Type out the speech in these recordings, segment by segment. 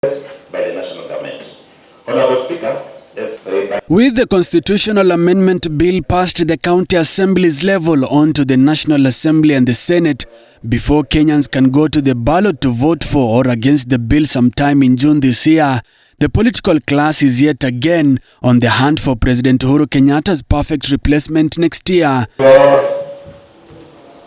by the national government. Honorable Speaker, with the constitutional amendment bill passed the county assemblies level onto the National Assembly and the Senate before Kenyans can go to the ballot to vote for or against the bill sometime in June this year, the political class is yet again on the hunt for President Uhuru Kenyatta's perfect replacement next year. Lord,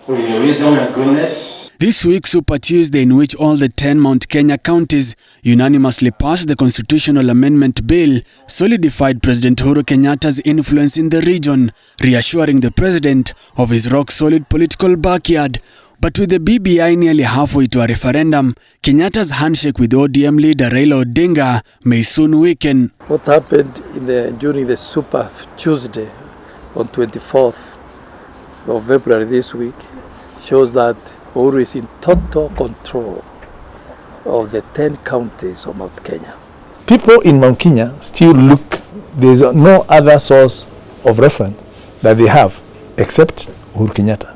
with your wisdom and goodness, this week, Super Tuesday, in which all the 10 Mount Kenya counties unanimously passed the constitutional amendment bill, solidified President Uhuru Kenyatta's influence in the region, reassuring the president of his rock-solid political backyard. But with the BBI nearly halfway to a referendum, Kenyatta's handshake with ODM leader Raila Odinga may soon weaken. What happened during the Super Tuesday on 24th of February this week shows that Uhuru is in total control of the 10 counties of Mount Kenya. People in Mount Kenya still look, there's no other source of reference that they have except Uhuru Kenyatta.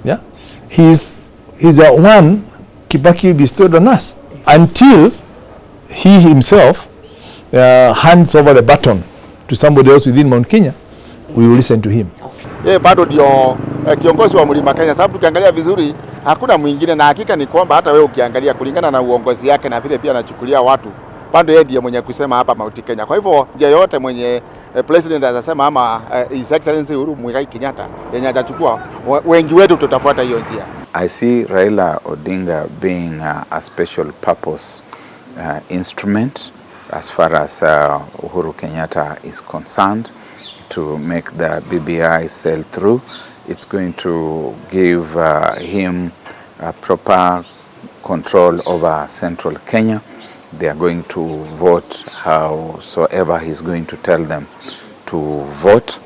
Yeah? He's the one Kibaki bestowed on us. Until he himself hands over the baton to somebody else within Mount Kenya, we will listen to him. Bado ndio kiongozi wa Mlima Kenya, sababu tukiangalia vizuri hakuna mwingine, na hakika ni kwamba hata wewe ukiangalia kulingana na uongozi yake na vile pia anachukulia watu, bado yeye ndiye mwenye kusema hapa Mount Kenya. Kwa hivyo njia yote mwenye president atasema ama His Excellency Uhuru Muigai Kenyatta yenye atachukua, wengi wetu tutafuata hiyo njia. I see Raila Odinga being a special purpose instrument as far as Uhuru Kenyatta is concerned to make the BBI sail through. It's going to give him proper control over central Kenya. They are going to vote howsoever he's going to tell them to vote.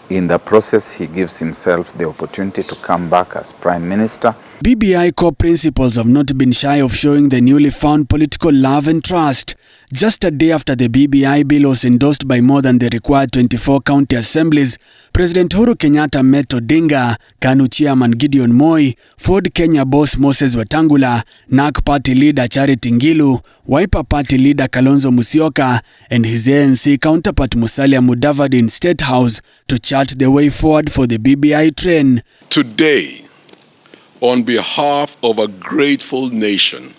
In the process, he gives himself the opportunity to come back as Prime Minister. BBI core principles have not been shy of showing the newly found political love and trust. Just a day after the BBI bill was endorsed by more than the required 24 county assemblies, President Uhuru Kenyatta met Odinga, KANU chairman Gideon Moi, Ford Kenya boss Moses Wetangula, NARC party leader Charity Ngilu, Wiper party leader Kalonzo Musyoka, and his ANC counterpart Musalia Mudavadi in State House to chart the way forward for the BBI train. Today, on behalf of a grateful nation,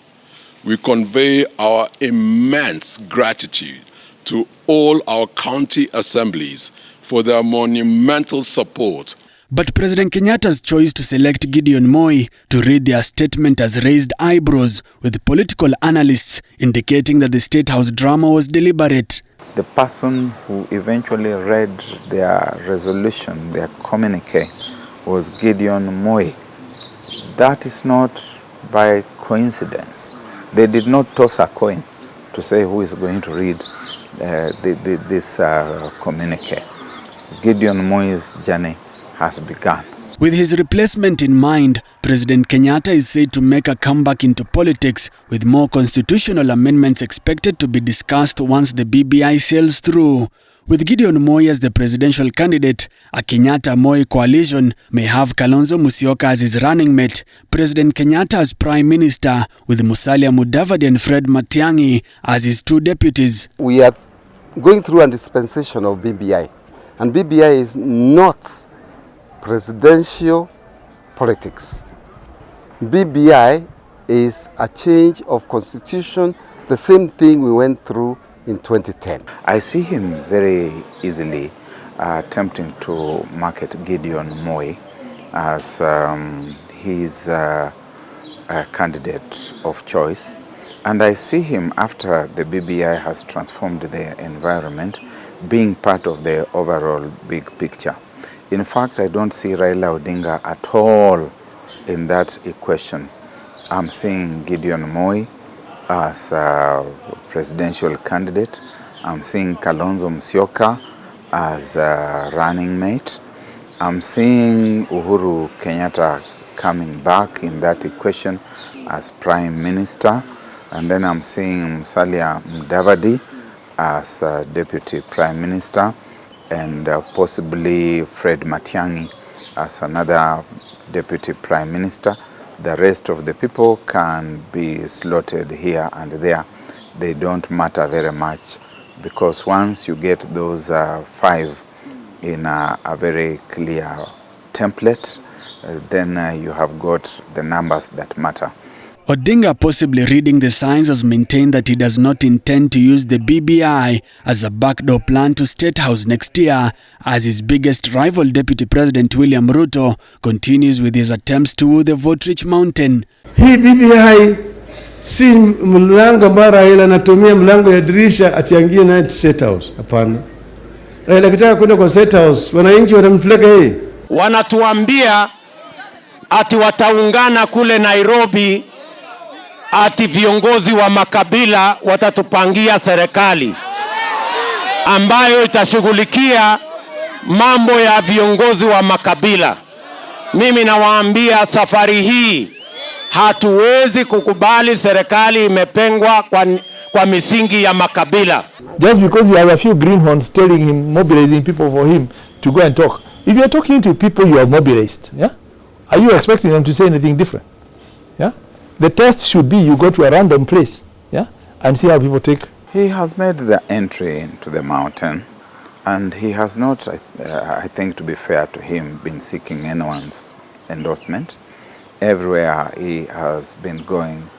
we convey our immense gratitude to all our county assemblies for their monumental support. But President Kenyatta's choice to select Gideon Moi to read their statement has raised eyebrows, with political analysts indicating that the State House drama was deliberate. The person who eventually read their resolution, their communique, was Gideon Moi. That is not by coincidence. They did not toss a coin to say who is going to read this communique. Gideon Moi's journey has begun. With his replacement in mind, President Kenyatta is said to make a comeback into politics, with more constitutional amendments expected to be discussed once the BBI sails through. With Gideon Moi as the presidential candidate, a Kenyatta-Moi coalition may have Kalonzo Musyoka as his running mate, President Kenyatta as Prime Minister, with Musalia Mudavadi and Fred Matiang'i as his two deputies. We are going through a dispensation of BBI, and BBI is not presidential politics. BBI is a change of constitution, the same thing we went through in 2010. I see him very easily attempting to market Gideon Moi as his candidate of choice. And I see him, after the BBI has transformed the environment, being part of the overall big picture. In fact, I don't see Raila Odinga at all in that equation. I'm seeing Gideon Moi as a presidential candidate. I'm seeing Kalonzo Musyoka as a running mate. I'm seeing Uhuru Kenyatta coming back in that equation as Prime Minister. And then I'm seeing Musalia Mudavadi as Deputy Prime Minister, and possibly Fred Matiang'i as another Deputy Prime Minister. The rest of the people can be slotted here and there they don't matter very much, because once you get those 5 in a very clear template, then you have got the numbers that matter. Odinga, possibly reading the signs, has maintained that he does not intend to use the BBI as a backdoor plan to State House next year, as his biggest rival, Deputy President William Ruto, continues with his attempts to woo the vote-rich mountain. Hii BBI si mlango ambao Raila anatumia mlango ya dirisha atiangie na State House. Hapana. Raila akitaka kwenda kwa State House, wananchi watampeleka yeye. Wanatuambia ati wataungana kule Nairobi, ati viongozi wa makabila watatupangia serikali ambayo itashughulikia mambo ya viongozi wa makabila. Mimi nawaambia safari hii hatuwezi kukubali serikali imepengwa kwa misingi ya makabila. Just because you have a few greenhorns telling him, mobilizing people for him to go and talk. If you are talking to people you are mobilized, yeah? Are you expecting them to say anything different? Yeah? The test should be you go to a random place, yeah, and see how people take. He has made the entry into the mountain, and he has not, I think to be fair to him, been seeking anyone's endorsement. Everywhere he has been going,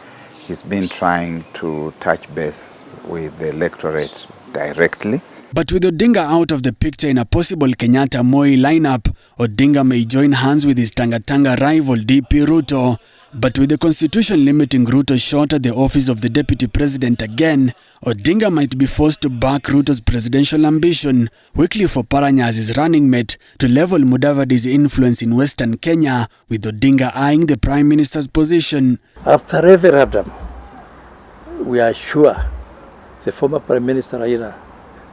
he's been trying to touch base with the electorate directly. But with Odinga out of the picture in a possible Kenyatta-Moi lineup, Odinga may join hands with his Tanga rival DP Ruto. But with the constitution limiting Ruto's shot at the office of the deputy president again, Odinga might be forced to back Ruto's presidential ambition, Wycliffe Oparanya as his running mate, to level Mudavadi's influence in Western Kenya, with Odinga eyeing the Prime Minister's position. After referendum, we are sure the former Prime Minister Raila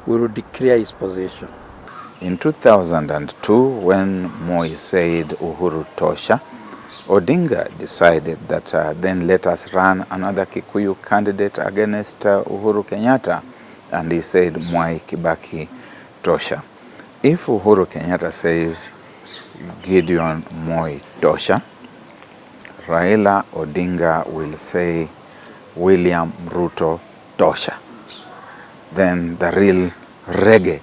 will declare his position. In 2002, when Moi said Uhuru Tosha, Odinga decided that then let us run another Kikuyu candidate against Uhuru Kenyatta, and he said Mwai Kibaki Tosha. If Uhuru Kenyatta says Gideon Moi Tosha, Raila Odinga will say William Ruto Tosha. Then the real reggae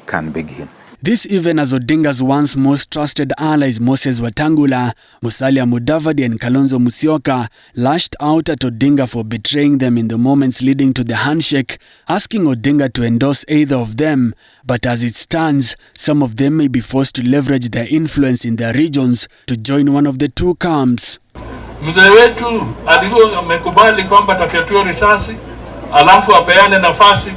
can begin. This even as Odinga's once most trusted allies Moses Wetangula, Musalia Mudavadi and Kalonzo Musyoka lashed out at Odinga for betraying them in the moments leading to the handshake, asking Odinga to endorse either of them. But as it stands, some of them may be forced to leverage their influence in their regions to join one of the two camps. Mzee wetu alikuwa amekubali kwamba tafyatue risasi, alafu apeane nafasi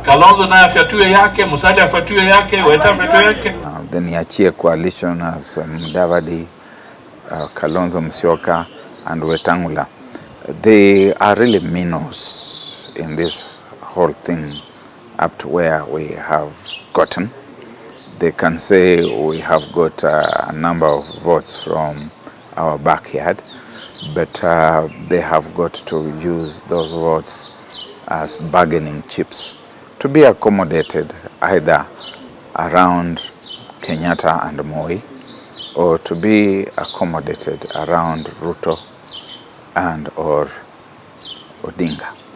Kalonzo naye afyatue yake, Musalia afyatue yake, Weta afyatue yake. The niachie coalition as Mudavadi, Kalonzo Musyoka and Wetangula, they are really minnows in this whole thing up to where we have gotten. They can say we have got a number of votes from our backyard, but they have got to use those votes as bargaining chips to be accommodated either around Kenyatta and Moi, or to be accommodated around Ruto and or Odinga.